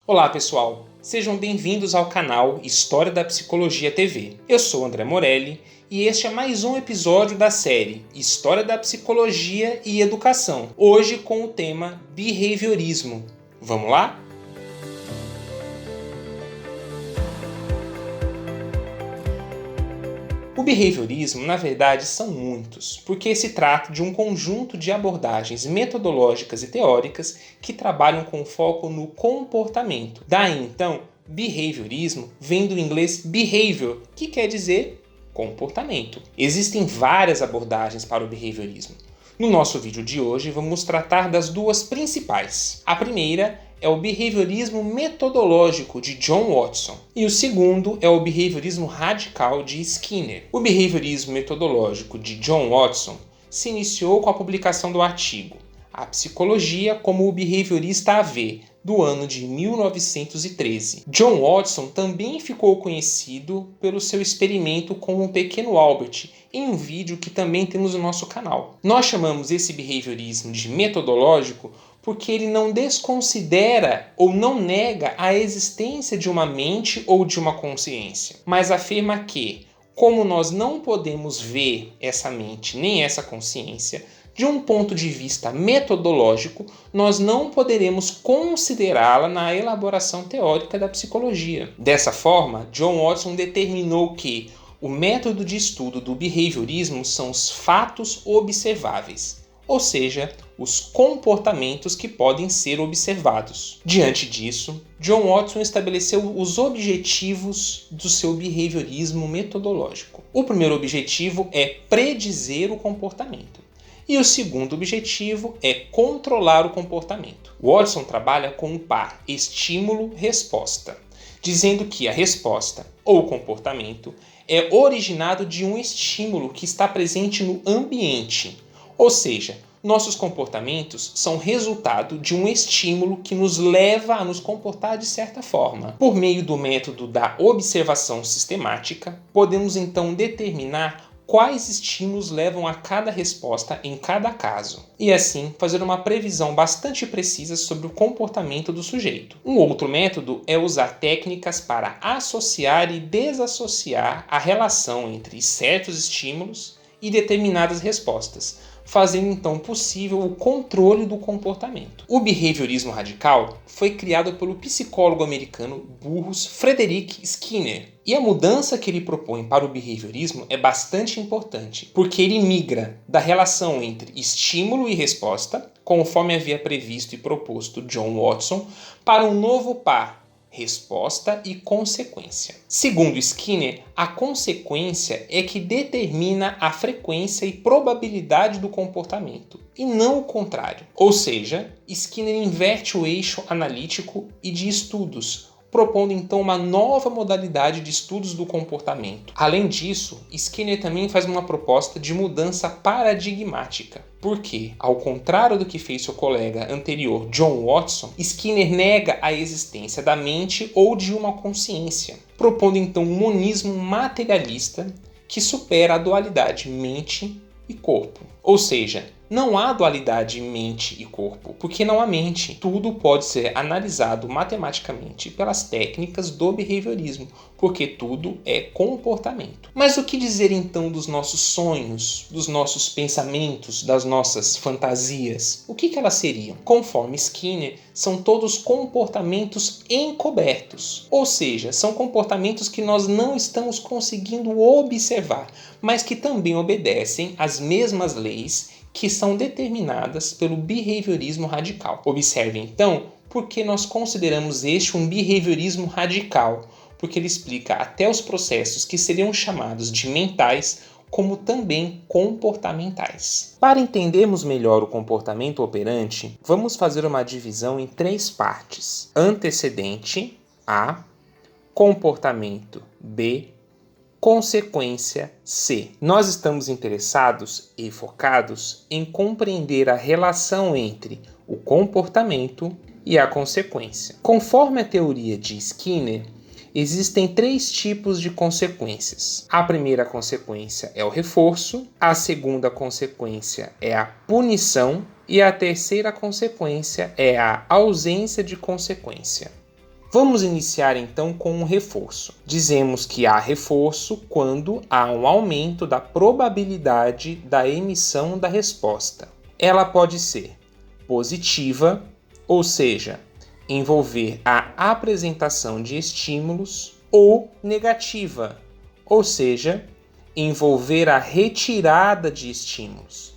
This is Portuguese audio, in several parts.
Olá pessoal, sejam bem-vindos ao canal História da Psicologia TV. Eu sou André Morelli e este é mais um episódio da série História da Psicologia e Educação, hoje com o tema Behaviorismo. Vamos lá? O behaviorismo, na verdade, são muitos, porque se trata de um conjunto de abordagens metodológicas e teóricas que trabalham com foco no comportamento. Daí, então, behaviorismo vem do inglês behavior, que quer dizer comportamento. Existem várias abordagens para o behaviorismo. No nosso vídeo de hoje, vamos tratar das duas principais. A primeira é o behaviorismo metodológico de John Watson e o segundo é o behaviorismo radical de Skinner. O behaviorismo metodológico de John Watson se iniciou com a publicação do artigo A Psicologia como o Behaviorista a Vê, do ano de 1913. John Watson também ficou conhecido pelo seu experimento com o pequeno Albert, em um vídeo que também temos no nosso canal. Nós chamamos esse behaviorismo de metodológico porque ele não desconsidera ou não nega a existência de uma mente ou de uma consciência, mas afirma que, como nós não podemos ver essa mente nem essa consciência, de um ponto de vista metodológico, nós não poderemos considerá-la na elaboração teórica da psicologia. Dessa forma, John Watson determinou que o método de estudo do behaviorismo são os fatos observáveis, ou seja, os comportamentos que podem ser observados. Diante disso, John Watson estabeleceu os objetivos do seu behaviorismo metodológico. O primeiro objetivo é predizer o comportamento. E o segundo objetivo é controlar o comportamento. Watson trabalha com o par estímulo-resposta, dizendo que a resposta ou comportamento é originado de um estímulo que está presente no ambiente, ou seja, nossos comportamentos são resultado de um estímulo que nos leva a nos comportar de certa forma. Por meio do método da observação sistemática, podemos então determinar quais estímulos levam a cada resposta em cada caso, e assim fazer uma previsão bastante precisa sobre o comportamento do sujeito. Um outro método é usar técnicas para associar e desassociar a relação entre certos estímulos e determinadas respostas, fazendo então possível o controle do comportamento. O behaviorismo radical foi criado pelo psicólogo americano Burrus Frederic Skinner, e a mudança que ele propõe para o behaviorismo é bastante importante, porque ele migra da relação entre estímulo e resposta, conforme havia previsto e proposto John Watson, para um novo par resposta e consequência. Segundo Skinner, a consequência é que determina a frequência e probabilidade do comportamento, e não o contrário. Ou seja, Skinner inverte o eixo analítico e de estudos, propondo então uma nova modalidade de estudos do comportamento. Além disso, Skinner também faz uma proposta de mudança paradigmática, porque, ao contrário do que fez seu colega anterior John Watson, Skinner nega a existência da mente ou de uma consciência, propondo então um monismo materialista que supera a dualidade mente e corpo. Ou seja, não há dualidade mente e corpo, porque não há mente. Tudo pode ser analisado matematicamente pelas técnicas do behaviorismo, porque tudo é comportamento. Mas o que dizer então dos nossos sonhos, dos nossos pensamentos, das nossas fantasias? O que elas seriam? Conforme Skinner, são todos comportamentos encobertos, ou seja, são comportamentos que nós não estamos conseguindo observar, mas que também obedecem às mesmas leis que são determinadas pelo behaviorismo radical. Observe então por que nós consideramos este um behaviorismo radical, porque ele explica até os processos que seriam chamados de mentais como também comportamentais. Para entendermos melhor o comportamento operante, vamos fazer uma divisão em três partes: antecedente A, comportamento B, consequência C. Nós estamos interessados e focados em compreender a relação entre o comportamento e a consequência. Conforme a teoria de Skinner, existem três tipos de consequências. A primeira consequência é o reforço, a segunda consequência é a punição e a terceira consequência é a ausência de consequência. Vamos iniciar então com um reforço. Dizemos que há reforço quando há um aumento da probabilidade da emissão da resposta. Ela pode ser positiva, ou seja, envolver a apresentação de estímulos, ou negativa, ou seja, envolver a retirada de estímulos.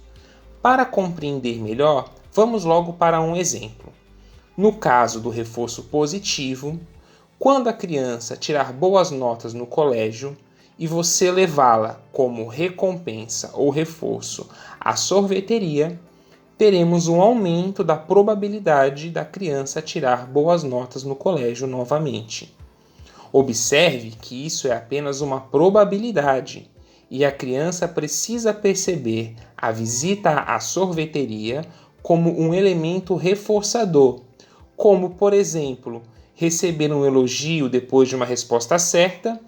Para compreender melhor, vamos logo para um exemplo. No caso do reforço positivo, quando a criança tirar boas notas no colégio e você levá-la como recompensa ou reforço à sorveteria, teremos um aumento da probabilidade da criança tirar boas notas no colégio novamente. Observe que isso é apenas uma probabilidade e a criança precisa perceber a visita à sorveteria como um elemento reforçador, como, por exemplo, receber um elogio depois de uma resposta certa,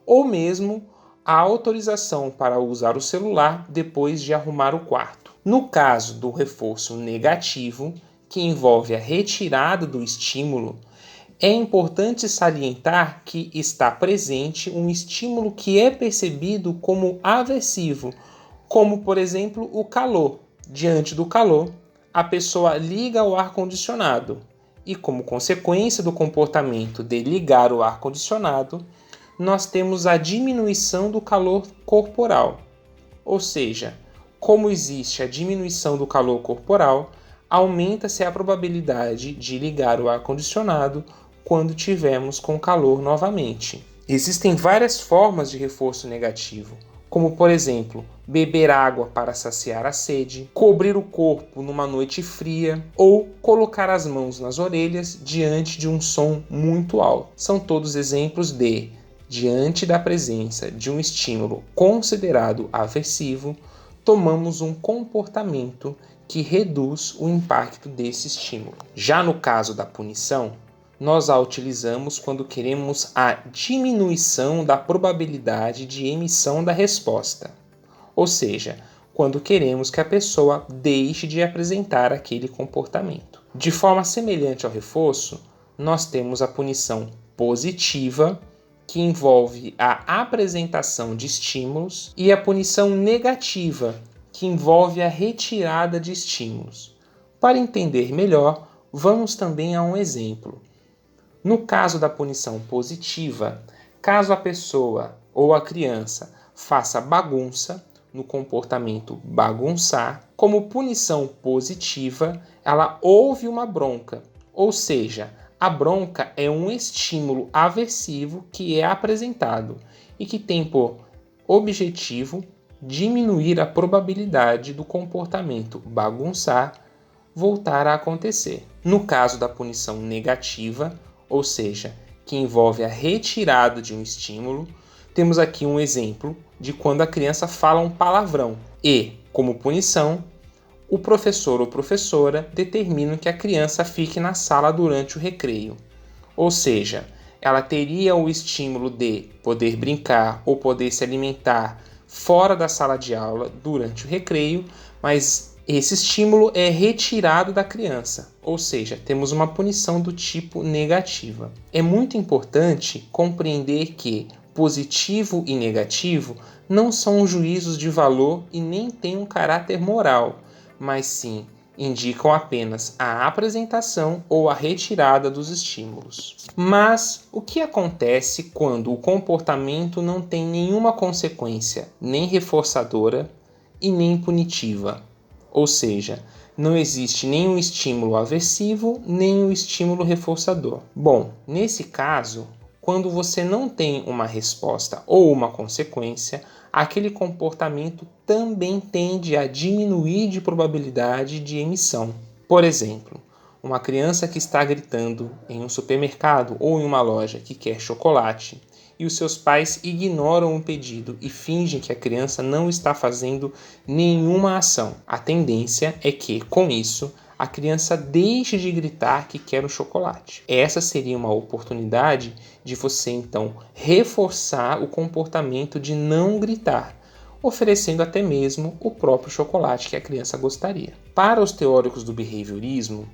ou mesmo a autorização para usar o celular depois de arrumar o quarto. No caso do reforço negativo, que envolve a retirada do estímulo, é importante salientar que está presente um estímulo que é percebido como aversivo, como, por exemplo, o calor. Diante do calor, a pessoa liga o ar-condicionado e, como consequência do comportamento de ligar o ar-condicionado, nós temos a diminuição do calor corporal. Ou seja, como existe a diminuição do calor corporal, aumenta-se a probabilidade de ligar o ar-condicionado quando tivermos com calor novamente. Existem várias formas de reforço negativo, como, por exemplo, beber água para saciar a sede, cobrir o corpo numa noite fria ou colocar as mãos nas orelhas diante de um som muito alto. São todos exemplos de, diante da presença de um estímulo considerado aversivo, tomamos um comportamento que reduz o impacto desse estímulo. Já no caso da punição, nós a utilizamos quando queremos a diminuição da probabilidade de emissão da resposta, ou seja, quando queremos que a pessoa deixe de apresentar aquele comportamento. De forma semelhante ao reforço, nós temos a punição positiva, que envolve a apresentação de estímulos, e a punição negativa, que envolve a retirada de estímulos. Para entender melhor, vamos também a um exemplo. No caso da punição positiva, caso a pessoa ou a criança faça bagunça, no comportamento bagunçar, como punição positiva, ela ouve uma bronca, ou seja, a bronca é um estímulo aversivo que é apresentado e que tem por objetivo diminuir a probabilidade do comportamento bagunçar voltar a acontecer. No caso da punição negativa, ou seja, que envolve a retirada de um estímulo, temos aqui um exemplo de quando a criança fala um palavrão e, como punição, o professor ou professora determinam que a criança fique na sala durante o recreio. Ou seja, ela teria o estímulo de poder brincar ou poder se alimentar fora da sala de aula durante o recreio, mas esse estímulo é retirado da criança, ou seja, temos uma punição do tipo negativa. É muito importante compreender que positivo e negativo não são juízos de valor e nem têm um caráter moral, mas sim indicam apenas a apresentação ou a retirada dos estímulos. Mas o que acontece quando o comportamento não tem nenhuma consequência, nem reforçadora e nem punitiva? Ou seja, não existe nenhum estímulo aversivo, nem um estímulo reforçador. Bom, nesse caso, quando você não tem uma resposta ou uma consequência, aquele comportamento também tende a diminuir de probabilidade de emissão. Por exemplo, uma criança que está gritando em um supermercado ou em uma loja que quer chocolate e os seus pais ignoram o pedido e fingem que a criança não está fazendo nenhuma ação. A tendência é que, com isso, a criança deixe de gritar que quer o chocolate. Essa seria uma oportunidade de você, então, reforçar o comportamento de não gritar, oferecendo até mesmo o próprio chocolate que a criança gostaria. Para os teóricos do behaviorismo,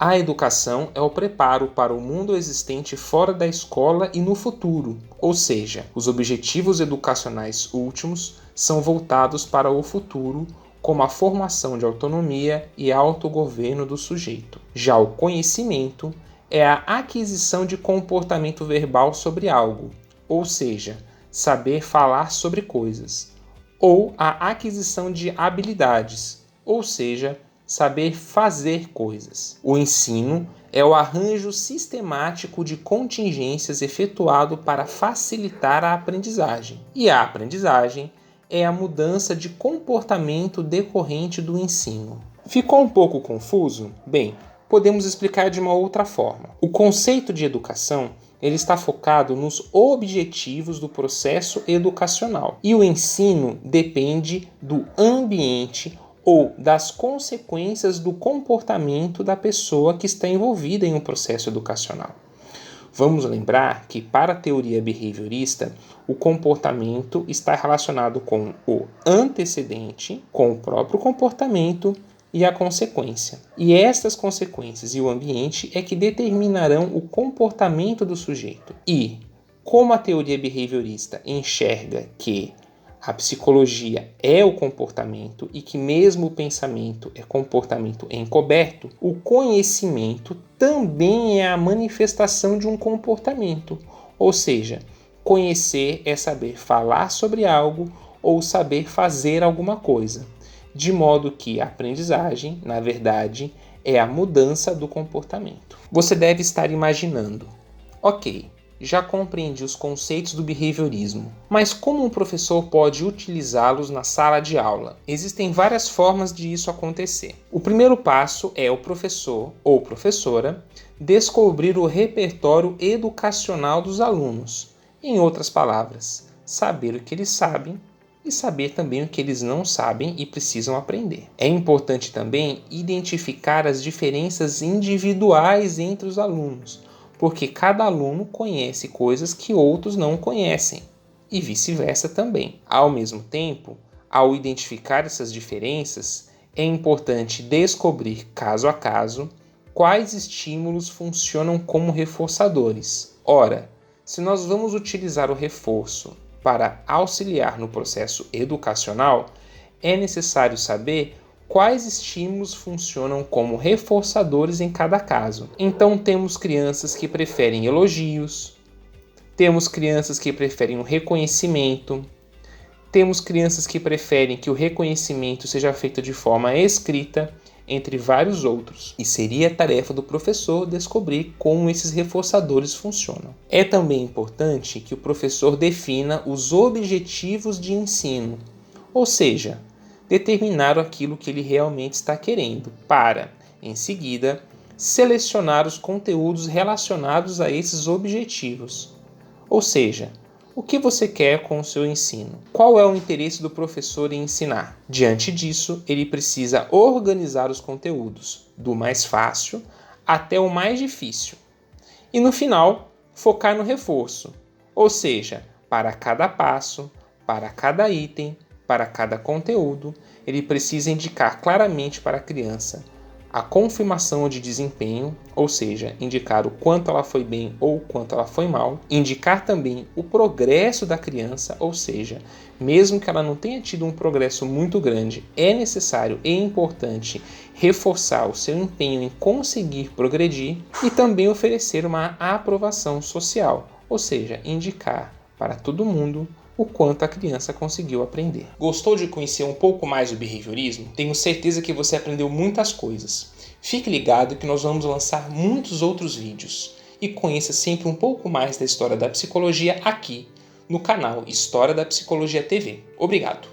A educação é o preparo para o mundo existente fora da escola e no futuro, ou seja, os objetivos educacionais últimos são voltados para o futuro, como a formação de autonomia e autogoverno do sujeito. Já o conhecimento é a aquisição de comportamento verbal sobre algo, ou seja, saber falar sobre coisas, ou a aquisição de habilidades, ou seja, saber fazer coisas. O ensino é o arranjo sistemático de contingências efetuado para facilitar a aprendizagem. E a aprendizagem é a mudança de comportamento decorrente do ensino. Ficou um pouco confuso? Bem, podemos explicar de uma outra forma. O conceito de educação ele está focado nos objetivos do processo educacional. E o ensino depende do ambiente ou das consequências do comportamento da pessoa que está envolvida em um processo educacional. Vamos lembrar que, para a teoria behaviorista, o comportamento está relacionado com o antecedente, com o próprio comportamento e a consequência. E estas consequências e o ambiente é que determinarão o comportamento do sujeito. E, como a teoria behaviorista enxerga que a psicologia é o comportamento e que mesmo o pensamento é comportamento encoberto, o conhecimento também é a manifestação de um comportamento. Ou seja, conhecer é saber falar sobre algo ou saber fazer alguma coisa. De modo que a aprendizagem, na verdade, é a mudança do comportamento. Você deve estar imaginando, ok, já compreendi os conceitos do behaviorismo, mas como um professor pode utilizá-los na sala de aula? Existem várias formas de isso acontecer. O primeiro passo é o professor ou professora descobrir o repertório educacional dos alunos. Em outras palavras, saber o que eles sabem e saber também o que eles não sabem e precisam aprender. É importante também identificar as diferenças individuais entre os alunos, porque cada aluno conhece coisas que outros não conhecem, e vice-versa também. Ao mesmo tempo, ao identificar essas diferenças, é importante descobrir, caso a caso, quais estímulos funcionam como reforçadores. Ora, se nós vamos utilizar o reforço para auxiliar no processo educacional, é necessário saber quais estímulos funcionam como reforçadores em cada caso. Então temos crianças que preferem elogios, temos crianças que preferem o reconhecimento, temos crianças que preferem que o reconhecimento seja feito de forma escrita, entre vários outros. E seria tarefa do professor descobrir como esses reforçadores funcionam. É também importante que o professor defina os objetivos de ensino, ou seja, determinar aquilo que ele realmente está querendo, para, em seguida, selecionar os conteúdos relacionados a esses objetivos. Ou seja, o que você quer com o seu ensino? Qual é o interesse do professor em ensinar? Diante disso, ele precisa organizar os conteúdos, do mais fácil até o mais difícil. E no final, focar no reforço, ou seja, para cada passo, para cada item, para cada conteúdo, ele precisa indicar claramente para a criança a confirmação de desempenho, ou seja, indicar o quanto ela foi bem ou o quanto ela foi mal, indicar também o progresso da criança, ou seja, mesmo que ela não tenha tido um progresso muito grande, é necessário e importante reforçar o seu empenho em conseguir progredir e também oferecer uma aprovação social, ou seja, indicar para todo mundo o quanto a criança conseguiu aprender. Gostou de conhecer um pouco mais do behaviorismo? Tenho certeza que você aprendeu muitas coisas. Fique ligado que nós vamos lançar muitos outros vídeos e conheça sempre um pouco mais da história da psicologia aqui no canal História da Psicologia TV. Obrigado!